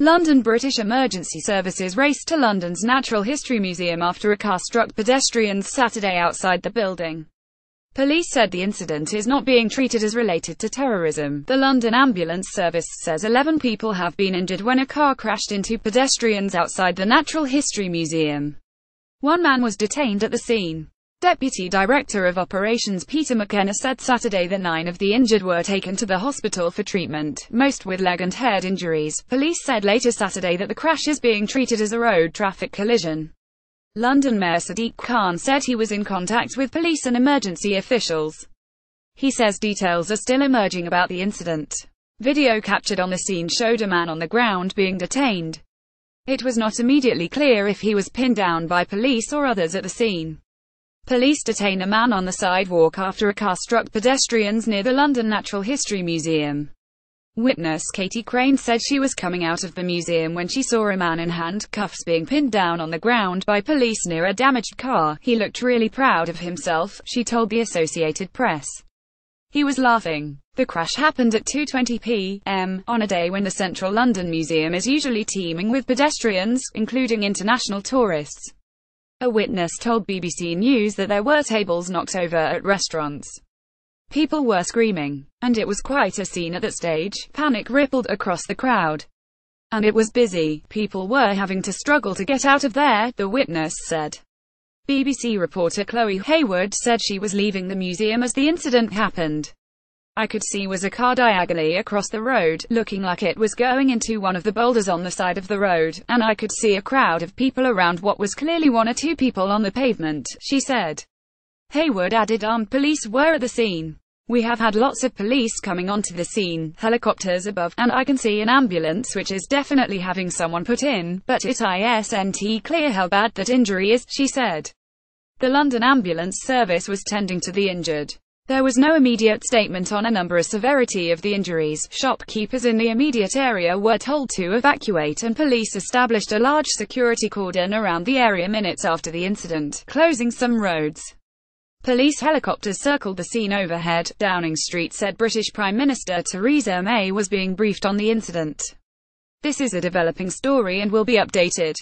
London British Emergency Services raced to London's Natural History Museum after a car struck pedestrians Saturday outside the building. Police said the incident is not being treated as related to terrorism. The London Ambulance Service says 11 people have been injured when a car crashed into pedestrians outside the Natural History Museum. One man was detained at the scene. Deputy Director of Operations Peter McKenna said Saturday that 9 of the injured were taken to the hospital for treatment, most with leg and head injuries. Police said later Saturday that the crash is being treated as a road traffic collision. London Mayor Sadiq Khan said he was in contact with police and emergency officials. He says details are still emerging about the incident. Video captured on the scene showed a man on the ground being detained. It was not immediately clear if he was pinned down by police or others at the scene. Police detained a man on the sidewalk after a car struck pedestrians near the London Natural History Museum. Witness Katie Craine said she was coming out of the museum when she saw a man in handcuffs being pinned down on the ground by police near a damaged car. He looked really proud of himself, she told the Associated Press. He was laughing. The crash happened at 2:20 p.m. on a day when the central London Museum is usually teeming with pedestrians, including international tourists. A witness told BBC News that there were tables knocked over at restaurants. People were screaming, and it was quite a scene at that stage. Panic rippled across the crowd. And it was busy. People were having to struggle to get out of there, the witness said. BBC reporter Chloe Hayward said she was leaving the museum as the incident happened. I could see was a car diagonally across the road, looking like it was going into one of the boulders on the side of the road, and I could see a crowd of people around what was clearly 1 or 2 people on the pavement, she said. Hayward added armed police were at the scene. We have had lots of police coming onto the scene, helicopters above, and I can see an ambulance which is definitely having someone put in, but it isn't clear how bad that injury is, she said. The London Ambulance Service was tending to the injured. There was no immediate statement on a number or severity of the injuries. Shopkeepers in the immediate area were told to evacuate and police established a large security cordon around the area minutes after the incident, closing some roads. Police helicopters circled the scene overhead. Downing Street said British Prime Minister Theresa May was being briefed on the incident. This is a developing story and will be updated.